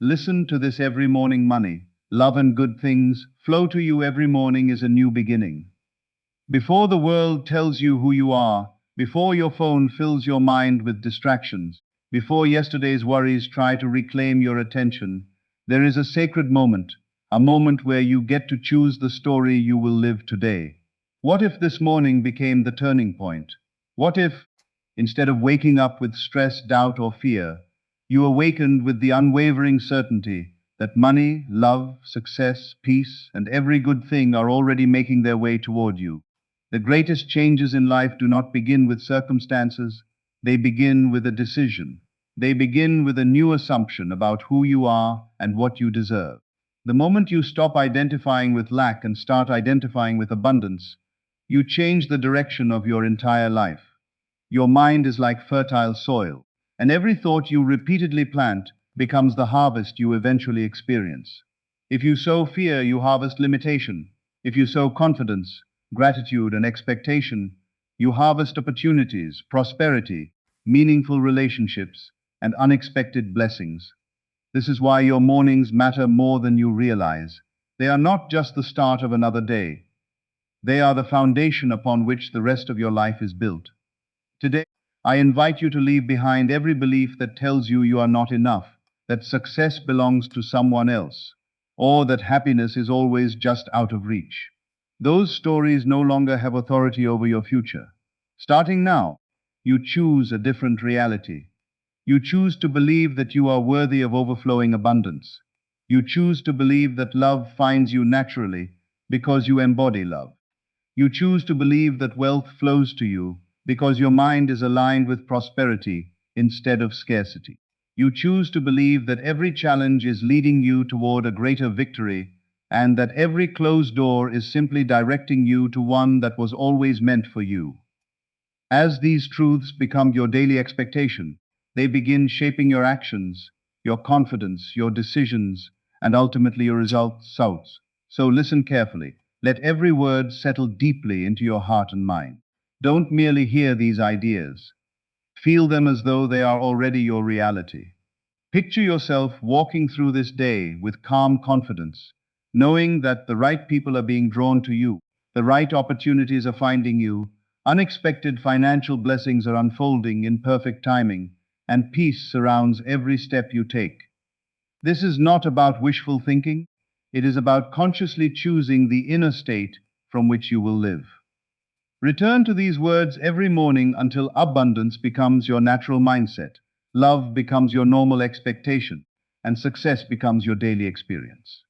Listen to this every morning. Money, love and good things flow to you every morning is a new beginning. Before the world tells you who you are, before your phone fills your mind with distractions, before yesterday's worries try to reclaim your attention, there is a sacred moment, a moment where you get to choose the story you will live today. What if this morning became the turning point? What if, instead of waking up with stress, doubt, or fear, you awakened with the unwavering certainty that money, love, success, peace, and every good thing are already making their way toward you? The greatest changes in life do not begin with circumstances, they begin with a decision. They begin with a new assumption about who you are and what you deserve. The moment you stop identifying with lack and start identifying with abundance, you change the direction of your entire life. Your mind is like fertile soil, and every thought you repeatedly plant becomes the harvest you eventually experience. If you sow fear, you harvest limitation. If you sow confidence, gratitude, and expectation, you harvest opportunities, prosperity, meaningful relationships, and unexpected blessings. This is why your mornings matter more than you realize. They are not just the start of another day. They are the foundation upon which the rest of your life is built. Today, I invite you to leave behind every belief that tells you you are not enough, that success belongs to someone else, or that happiness is always just out of reach. Those stories no longer have authority over your future. Starting now, you choose a different reality. You choose to believe that you are worthy of overflowing abundance. You choose to believe that love finds you naturally because you embody love. You choose to believe that wealth flows to you because your mind is aligned with prosperity instead of scarcity. You choose to believe that every challenge is leading you toward a greater victory and that every closed door is simply directing you to one that was always meant for you. As these truths become your daily expectation, they begin shaping your actions, your confidence, your decisions, and ultimately your results. So listen carefully. Let every word settle deeply into your heart and mind. Don't merely hear these ideas. Feel them as though they are already your reality. Picture yourself walking through this day with calm confidence, knowing that the right people are being drawn to you, the right opportunities are finding you, unexpected financial blessings are unfolding in perfect timing, and peace surrounds every step you take. This is not about wishful thinking, it is about consciously choosing the inner state from which you will live. Return to these words every morning until abundance becomes your natural mindset, love becomes your normal expectation, and success becomes your daily experience.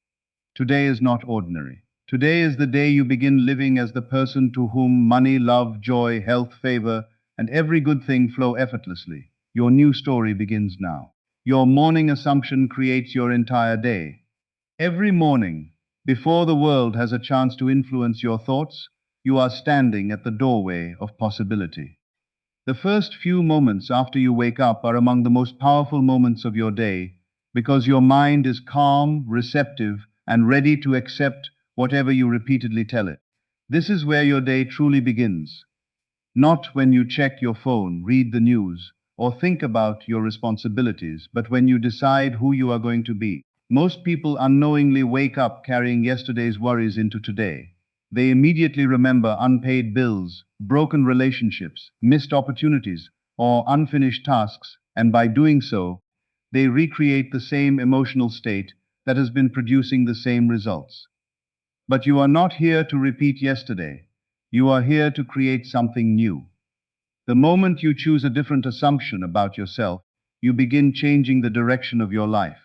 Today is not ordinary. Today is the day you begin living as the person to whom money, love, joy, health, favor, and every good thing flow effortlessly. Your new story begins now. Your morning assumption creates your entire day. Every morning, before the world has a chance to influence your thoughts, you are standing at the doorway of possibility. The first few moments after you wake up are among the most powerful moments of your day because your mind is calm, receptive, and ready to accept whatever you repeatedly tell it. This is where your day truly begins. Not when you check your phone, read the news, or think about your responsibilities, but when you decide who you are going to be. Most people unknowingly wake up carrying yesterday's worries into today. They immediately remember unpaid bills, broken relationships, missed opportunities, or unfinished tasks, and by doing so, they recreate the same emotional state that has been producing the same results. But you are not here to repeat yesterday. You are here to create something new. The moment you choose a different assumption about yourself, you begin changing the direction of your life.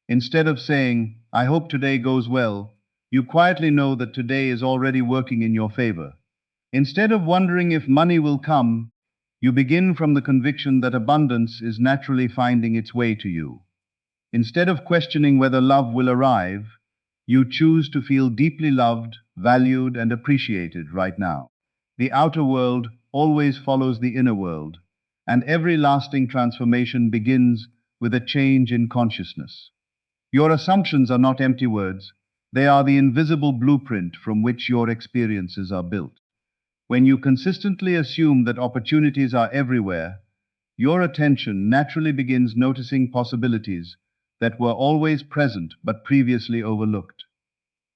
Instead of saying, I hope today goes well, you quietly know that today is already working in your favor. Instead of wondering if money will come, you begin from the conviction that abundance is naturally finding its way to you. Instead of questioning whether love will arrive, you choose to feel deeply loved, valued, and appreciated right now. The outer world always follows the inner world, and every lasting transformation begins with a change in consciousness. Your assumptions are not empty words, they are the invisible blueprint from which your experiences are built. When you consistently assume that opportunities are everywhere, your attention naturally begins noticing possibilities that were always present but previously overlooked.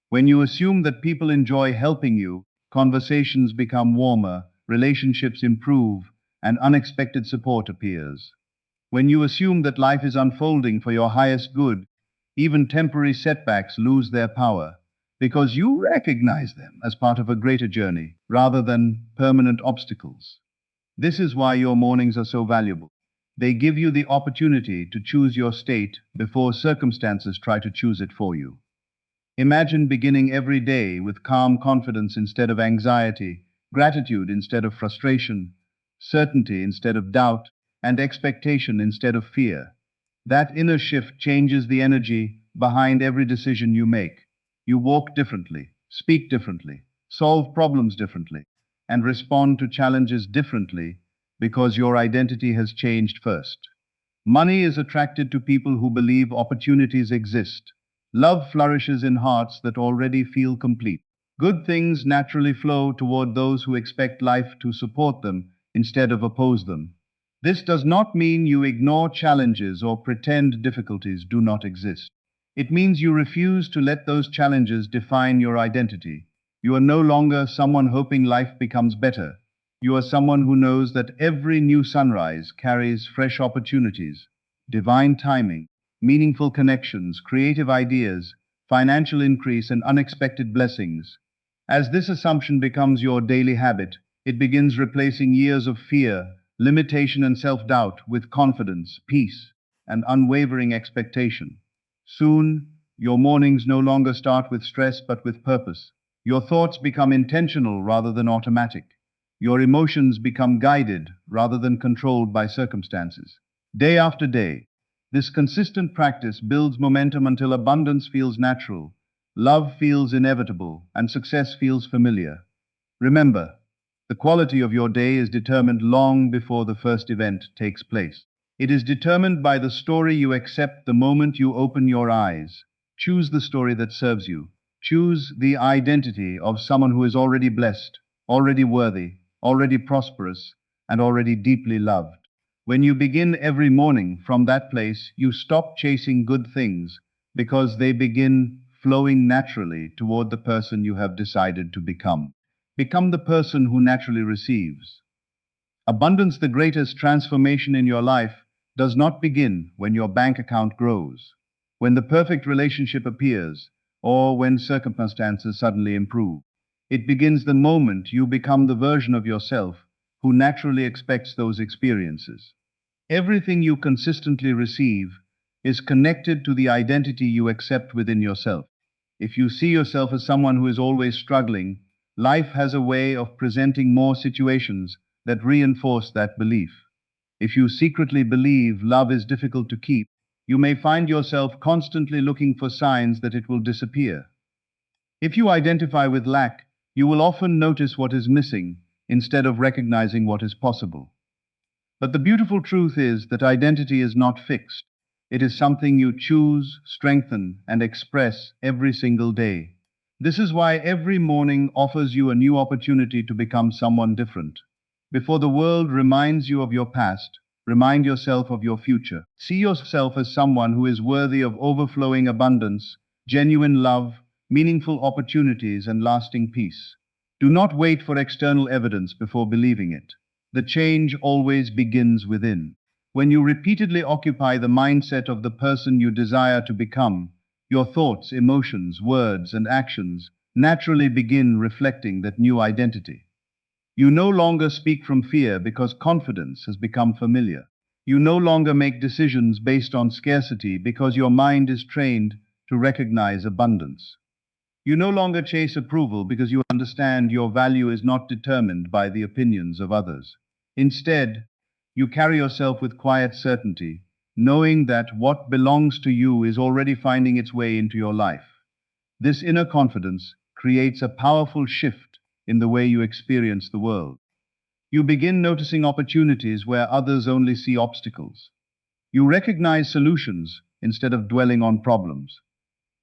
When you assume that people enjoy helping you, conversations become warmer, relationships improve, and unexpected support appears. When you assume that life is unfolding for your highest good, even temporary setbacks lose their power because you recognize them as part of a greater journey rather than permanent obstacles. This is why your mornings are so valuable. They give you the opportunity to choose your state before circumstances try to choose it for you. Imagine beginning every day with calm confidence instead of anxiety, gratitude instead of frustration, certainty instead of doubt, and expectation instead of fear. That inner shift changes the energy behind every decision you make. You walk differently, speak differently, solve problems differently, and respond to challenges differently because your identity has changed first. Money is attracted to people who believe opportunities exist. Love flourishes in hearts that already feel complete. Good things naturally flow toward those who expect life to support them instead of oppose them. This does not mean you ignore challenges or pretend difficulties do not exist. It means you refuse to let those challenges define your identity. You are no longer someone hoping life becomes better. You are someone who knows that every new sunrise carries fresh opportunities, divine timing, meaningful connections, creative ideas, financial increase, and unexpected blessings. As this assumption becomes your daily habit, it begins replacing years of fear, limitation, and self-doubt with confidence, peace, and unwavering expectation. Soon, your mornings no longer start with stress but with purpose. Your thoughts become intentional rather than automatic. Your emotions become guided rather than controlled by circumstances. Day after day, this consistent practice builds momentum until abundance feels natural, love feels inevitable, and success feels familiar. Remember, the quality of your day is determined long before the first event takes place. It is determined by the story you accept the moment you open your eyes. Choose the story that serves you. Choose the identity of someone who is already blessed, already worthy, already prosperous, and already deeply loved. When you begin every morning from that place, you stop chasing good things because they begin flowing naturally toward the person you have decided to become. Become the person who naturally receives. Abundance, the greatest transformation in your life, does not begin when your bank account grows, when the perfect relationship appears, or when circumstances suddenly improve. It begins the moment you become the version of yourself who naturally expects those experiences. Everything you consistently receive is connected to the identity you accept within yourself. If you see yourself as someone who is always struggling, life has a way of presenting more situations that reinforce that belief. If you secretly believe love is difficult to keep, you may find yourself constantly looking for signs that it will disappear. If you identify with lack, you will often notice what is missing instead of recognizing what is possible. But the beautiful truth is that identity is not fixed. It is something you choose, strengthen, and express every single day. This is why every morning offers you a new opportunity to become someone different. Before the world reminds you of your past, remind yourself of your future. See yourself as someone who is worthy of overflowing abundance, genuine love, meaningful opportunities, and lasting peace. Do not wait for external evidence before believing it. The change always begins within. When you repeatedly occupy the mindset of the person you desire to become, your thoughts, emotions, words, and actions naturally begin reflecting that new identity. You no longer speak from fear because confidence has become familiar. You no longer make decisions based on scarcity because your mind is trained to recognize abundance. You no longer chase approval because you understand your value is not determined by the opinions of others. Instead, you carry yourself with quiet certainty, knowing that what belongs to you is already finding its way into your life. This inner confidence creates a powerful shift in the way you experience the world. You begin noticing opportunities where others only see obstacles. You recognize solutions instead of dwelling on problems.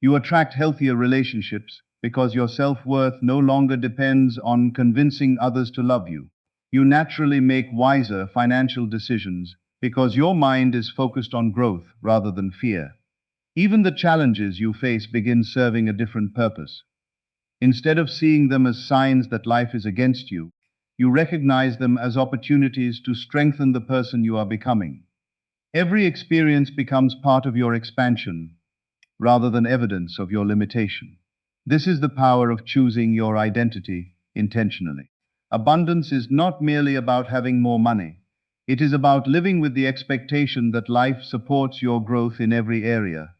You attract healthier relationships because your self-worth no longer depends on convincing others to love you. You naturally make wiser financial decisions because your mind is focused on growth rather than fear. Even the challenges you face begin serving a different purpose. Instead of seeing them as signs that life is against you, you recognize them as opportunities to strengthen the person you are becoming. Every experience becomes part of your expansion rather than evidence of your limitation. This is the power of choosing your identity intentionally. Abundance is not merely about having more money. It is about living with the expectation that life supports your growth in every area.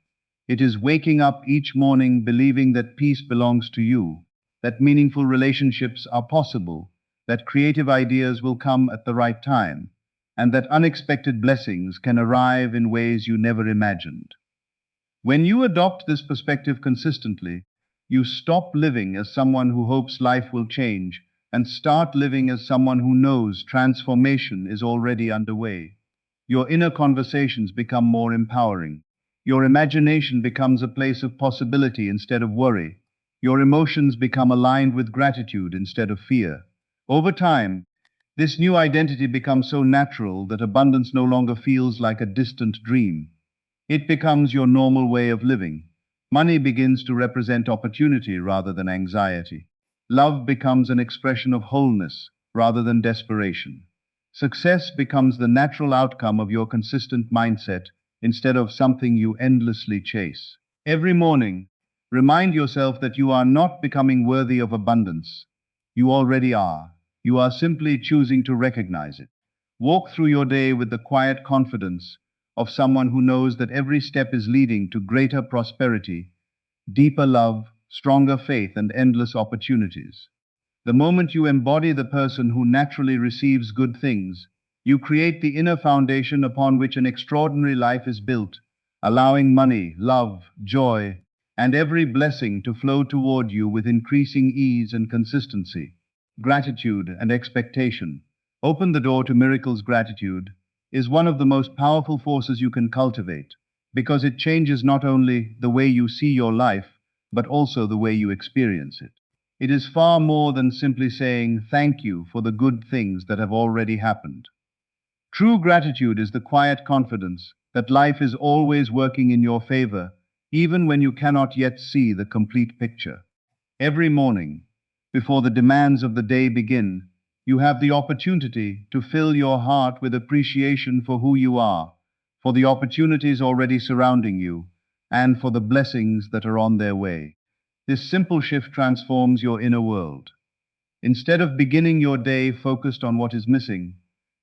It is waking up each morning believing that peace belongs to you, that meaningful relationships are possible, that creative ideas will come at the right time, and that unexpected blessings can arrive in ways you never imagined. When you adopt this perspective consistently, you stop living as someone who hopes life will change and start living as someone who knows transformation is already underway. Your inner conversations become more empowering. Your imagination becomes a place of possibility instead of worry. Your emotions become aligned with gratitude instead of fear. Over time, this new identity becomes so natural that abundance no longer feels like a distant dream. It becomes your normal way of living. Money begins to represent opportunity rather than anxiety. Love becomes an expression of wholeness rather than desperation. Success becomes the natural outcome of your consistent mindset instead of something you endlessly chase. Every morning, remind yourself that you are not becoming worthy of abundance. You already are. You are simply choosing to recognize it. Walk through your day with the quiet confidence of someone who knows that every step is leading to greater prosperity, deeper love, stronger faith, and endless opportunities. The moment you embody the person who naturally receives good things, you create the inner foundation upon which an extraordinary life is built, allowing money, love, joy, and every blessing to flow toward you with increasing ease and consistency. Gratitude and expectation. Open the door to miracles. Gratitude is one of the most powerful forces you can cultivate because it changes not only the way you see your life, but also the way you experience it. It is far more than simply saying thank you for the good things that have already happened. True gratitude is the quiet confidence that life is always working in your favor, even when you cannot yet see the complete picture. Every morning, before the demands of the day begin, you have the opportunity to fill your heart with appreciation for who you are, for the opportunities already surrounding you, and for the blessings that are on their way. This simple shift transforms your inner world. Instead of beginning your day focused on what is missing,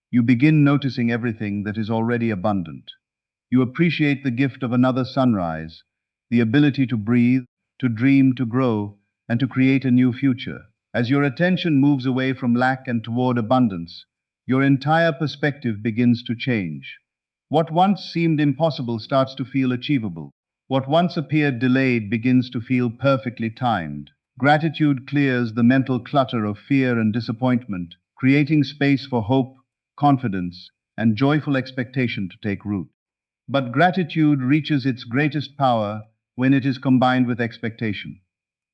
you begin noticing everything that is already abundant. You appreciate the gift of another sunrise, the ability to breathe, to dream, to grow, and to create a new future. As your attention moves away from lack and toward abundance, your entire perspective begins to change. What once seemed impossible starts to feel achievable. What once appeared delayed begins to feel perfectly timed. Gratitude clears the mental clutter of fear and disappointment, creating space for hope, confidence, and joyful expectation to take root. But gratitude reaches its greatest power when it is combined with expectation.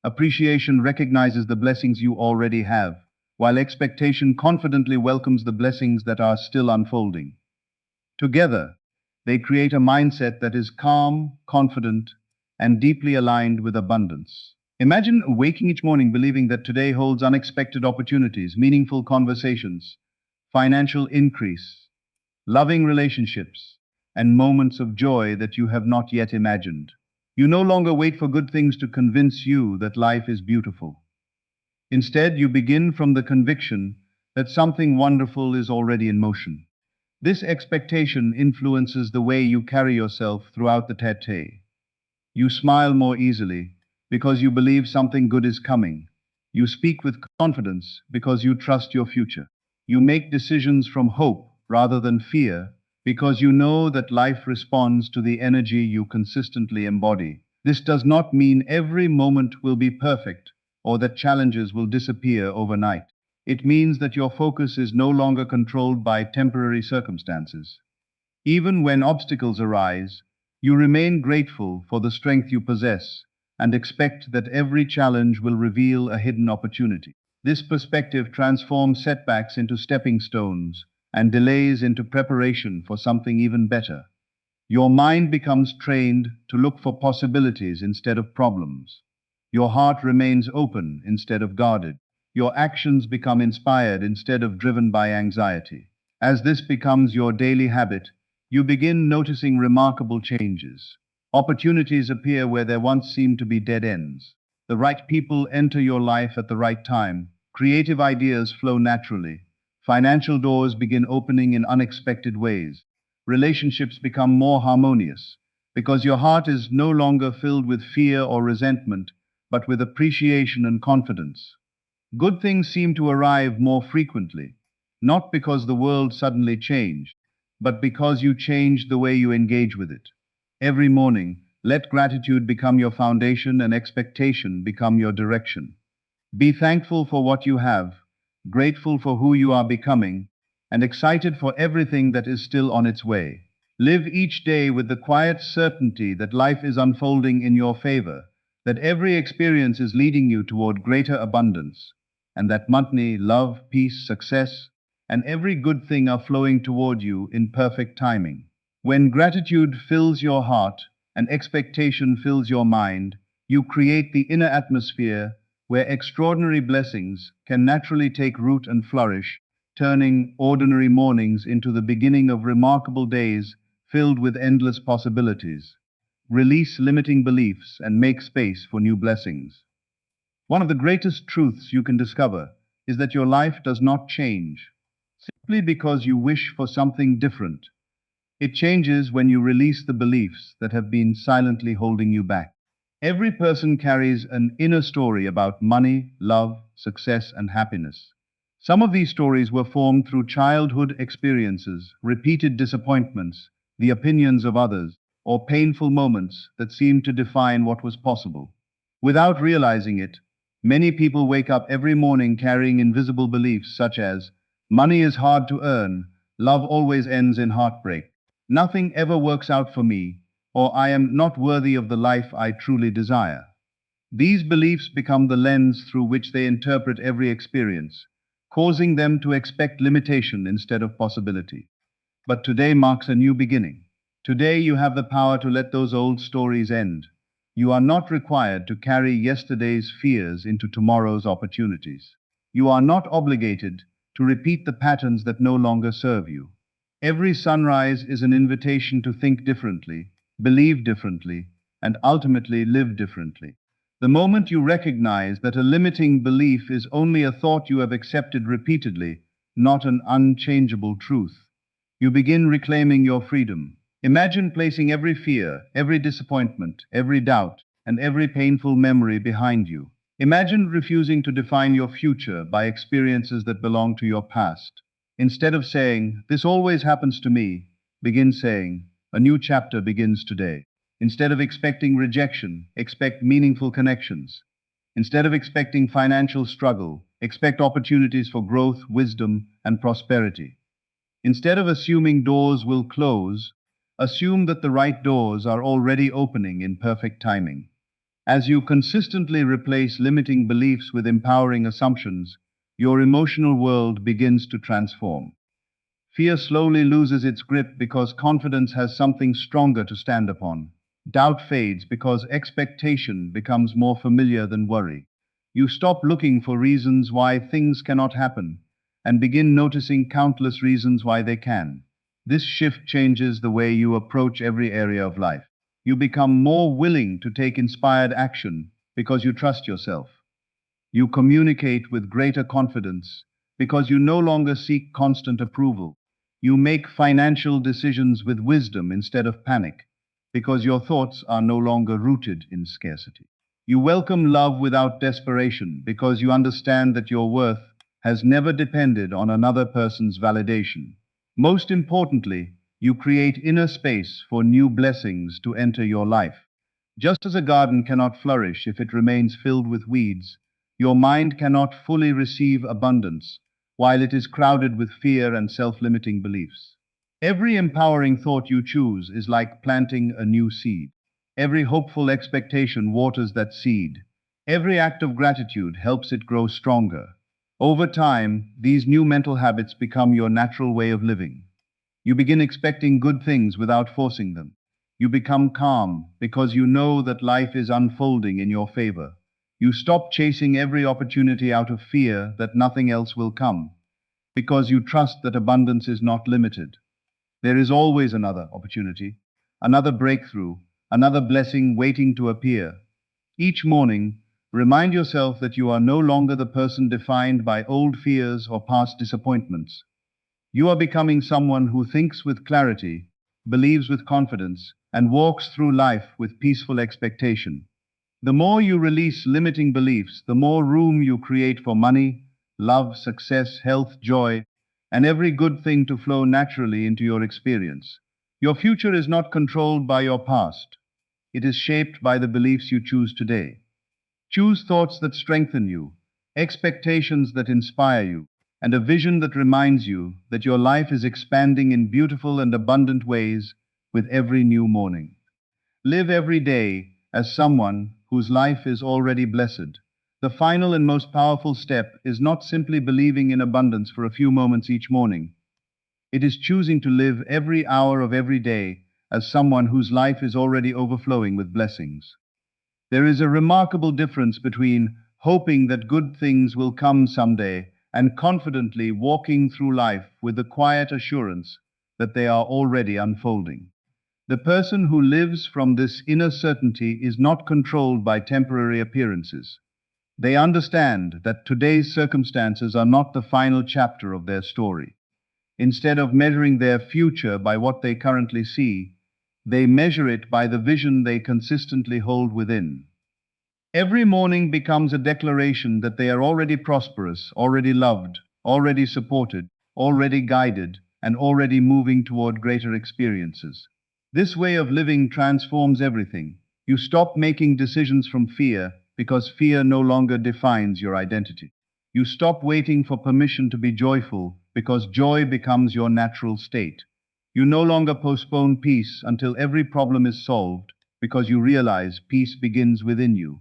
Appreciation recognizes the blessings you already have, while expectation confidently welcomes the blessings that are still unfolding. Together, they create a mindset that is calm, confident, and deeply aligned with abundance. Imagine waking each morning believing that today holds unexpected opportunities, meaningful conversations, financial increase, loving relationships, and moments of joy that you have not yet imagined. You no longer wait for good things to convince you that life is beautiful. Instead, you begin from the conviction that something wonderful is already in motion. This expectation influences the way you carry yourself throughout the day. You smile more easily because you believe something good is coming. You speak with confidence because you trust your future. You make decisions from hope rather than fear because you know that life responds to the energy you consistently embody. This does not mean every moment will be perfect or that challenges will disappear overnight. It means that your focus is no longer controlled by temporary circumstances. Even when obstacles arise, you remain grateful for the strength you possess and expect that every challenge will reveal a hidden opportunity. This perspective transforms setbacks into stepping stones and delays into preparation for something even better. Your mind becomes trained to look for possibilities instead of problems. Your heart remains open instead of guarded. Your actions become inspired instead of driven by anxiety. As this becomes your daily habit, you begin noticing remarkable changes. Opportunities appear where there once seemed to be dead ends. The right people enter your life at the right time. Creative ideas flow naturally. Financial doors begin opening in unexpected ways. Relationships become more harmonious because your heart is no longer filled with fear or resentment, but with appreciation and confidence. Good things seem to arrive more frequently, not because the world suddenly changed, but because you changed the way you engage with it. Every morning, let gratitude become your foundation and expectation become your direction. Be thankful for what you have, grateful for who you are becoming, and excited for everything that is still on its way. Live each day with the quiet certainty that life is unfolding in your favor, that every experience is leading you toward greater abundance, and that money, love, peace, success, and every good thing are flowing toward you in perfect timing. When gratitude fills your heart and expectation fills your mind, you create the inner atmosphere where extraordinary blessings can naturally take root and flourish, turning ordinary mornings into the beginning of remarkable days filled with endless possibilities. Release limiting beliefs and make space for new blessings. One of the greatest truths you can discover is that your life does not change simply because you wish for something different. It changes when you release the beliefs that have been silently holding you back. Every person carries an inner story about money, love, success, and happiness. Some of these stories were formed through childhood experiences, repeated disappointments, the opinions of others, or painful moments that seemed to define what was possible. Without realizing it, many people wake up every morning carrying invisible beliefs such as, money is hard to earn, love always ends in heartbreak, nothing ever works out for me, or I am not worthy of the life I truly desire. These beliefs become the lens through which they interpret every experience, causing them to expect limitation instead of possibility. But today marks a new beginning. Today you have the power to let those old stories end. You are not required to carry yesterday's fears into tomorrow's opportunities. You are not obligated to repeat the patterns that no longer serve you. Every sunrise is an invitation to think differently, believe differently, and ultimately live differently. The moment you recognize that a limiting belief is only a thought you have accepted repeatedly, not an unchangeable truth, you begin reclaiming your freedom. Imagine placing every fear, every disappointment, every doubt, and every painful memory behind you. Imagine refusing to define your future by experiences that belong to your past. Instead of saying, this always happens to me, begin saying, a new chapter begins today. Instead of expecting rejection, expect meaningful connections. Instead of expecting financial struggle, expect opportunities for growth, wisdom, and prosperity. Instead of assuming doors will close, assume that the right doors are already opening in perfect timing. As you consistently replace limiting beliefs with empowering assumptions, your emotional world begins to transform. Fear slowly loses its grip because confidence has something stronger to stand upon. Doubt fades because expectation becomes more familiar than worry. You stop looking for reasons why things cannot happen and begin noticing countless reasons why they can. This shift changes the way you approach every area of life. You become more willing to take inspired action because you trust yourself. You communicate with greater confidence because you no longer seek constant approval. You make financial decisions with wisdom instead of panic because your thoughts are no longer rooted in scarcity. You welcome love without desperation because you understand that your worth has never depended on another person's validation. Most importantly, you create inner space for new blessings to enter your life. Just as a garden cannot flourish if it remains filled with weeds, your mind cannot fully receive abundance while it is crowded with fear and self-limiting beliefs. Every empowering thought you choose is like planting a new seed. Every hopeful expectation waters that seed. Every act of gratitude helps it grow stronger. Over time, these new mental habits become your natural way of living. You begin expecting good things without forcing them. You become calm because you know that life is unfolding in your favor. You stop chasing every opportunity out of fear that nothing else will come, because you trust that abundance is not limited. There is always another opportunity, another breakthrough, another blessing waiting to appear. Each morning, remind yourself that you are no longer the person defined by old fears or past disappointments. You are becoming someone who thinks with clarity, believes with confidence, and walks through life with peaceful expectation. The more you release limiting beliefs, the more room you create for money, love, success, health, joy, and every good thing to flow naturally into your experience. Your future is not controlled by your past. It is shaped by the beliefs you choose today. Choose thoughts that strengthen you, expectations that inspire you, and a vision that reminds you that your life is expanding in beautiful and abundant ways with every new morning. Live every day as someone whose life is already blessed. The final and most powerful step is not simply believing in abundance for a few moments each morning. It is choosing to live every hour of every day as someone whose life is already overflowing with blessings. There is a remarkable difference between hoping that good things will come someday and confidently walking through life with the quiet assurance that they are already unfolding. The person who lives from this inner certainty is not controlled by temporary appearances. They understand that today's circumstances are not the final chapter of their story. Instead of measuring their future by what they currently see, they measure it by the vision they consistently hold within. Every morning becomes a declaration that they are already prosperous, already loved, already supported, already guided, and already moving toward greater experiences. This way of living transforms everything. You stop making decisions from fear because fear no longer defines your identity. You stop waiting for permission to be joyful because joy becomes your natural state. You no longer postpone peace until every problem is solved because you realize peace begins within you.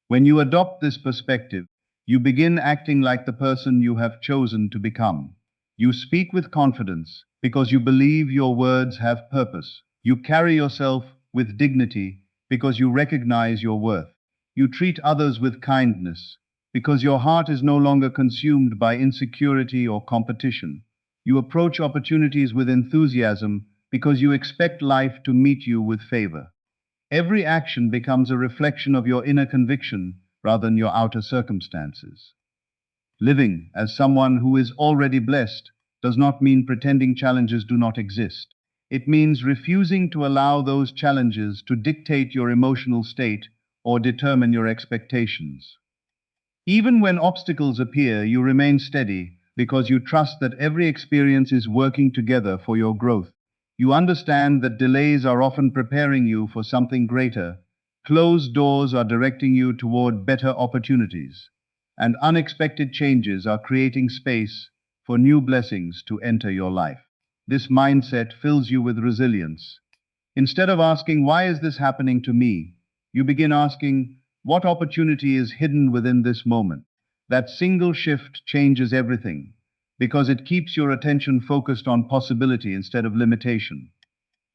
When you adopt this perspective, you begin acting like the person you have chosen to become. You speak with confidence because you believe your words have purpose. You carry yourself with dignity because you recognize your worth. You treat others with kindness because your heart is no longer consumed by insecurity or competition. You approach opportunities with enthusiasm because you expect life to meet you with favor. Every action becomes a reflection of your inner conviction rather than your outer circumstances. Living as someone who is already blessed does not mean pretending challenges do not exist. It means refusing to allow those challenges to dictate your emotional state or determine your expectations. Even when obstacles appear, you remain steady because you trust that every experience is working together for your growth. You understand that delays are often preparing you for something greater, closed doors are directing you toward better opportunities, and unexpected changes are creating space for new blessings to enter your life. This mindset fills you with resilience. Instead of asking, "Why is this happening to me?" you begin asking, "What opportunity is hidden within this moment?" That single shift changes everything because it keeps your attention focused on possibility instead of limitation.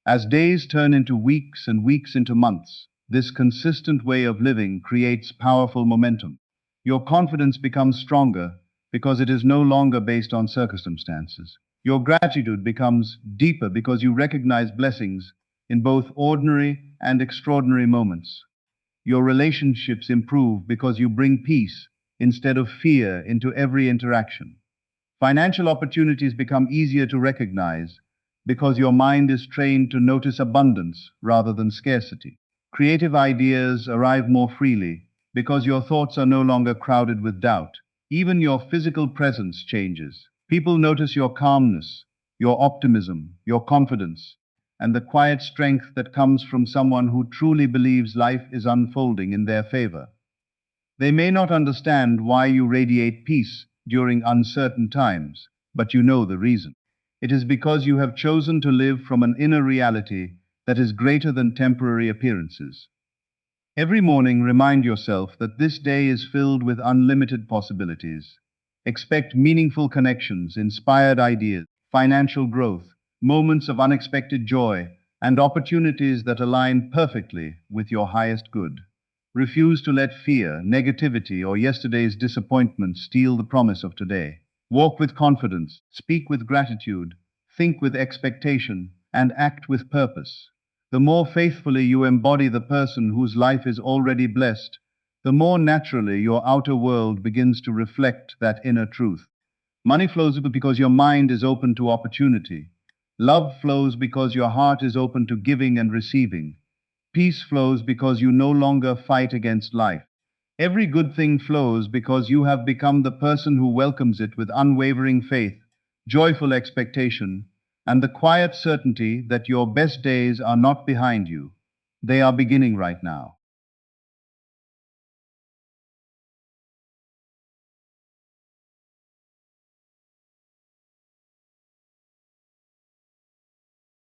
As days turn into weeks and weeks into months, this consistent way of living creates powerful momentum. Your confidence becomes stronger because it is no longer based on circumstances. Your gratitude becomes deeper because you recognize blessings in both ordinary and extraordinary moments. Your relationships improve because you bring peace instead of fear into every interaction. Financial opportunities become easier to recognize because your mind is trained to notice abundance rather than scarcity. Creative ideas arrive more freely because your thoughts are no longer crowded with doubt. Even your physical presence changes. People notice your calmness, your optimism, your confidence, and the quiet strength that comes from someone who truly believes life is unfolding in their favor. They may not understand why you radiate peace during uncertain times, but you know the reason. It is because you have chosen to live from an inner reality that is greater than temporary appearances. Every morning, remind yourself that this day is filled with unlimited possibilities. Expect meaningful connections, inspired ideas, financial growth, moments of unexpected joy, and opportunities that align perfectly with your highest good. Refuse to let fear, negativity, or yesterday's disappointment steal the promise of today. Walk with confidence, speak with gratitude, think with expectation, and act with purpose. The more faithfully you embody the person whose life is already blessed, the more naturally your outer world begins to reflect that inner truth. Money flows because your mind is open to opportunity. Love flows because your heart is open to giving and receiving. Peace flows because you no longer fight against life. Every good thing flows because you have become the person who welcomes it with unwavering faith, joyful expectation, and the quiet certainty that your best days are not behind you. They are beginning right now.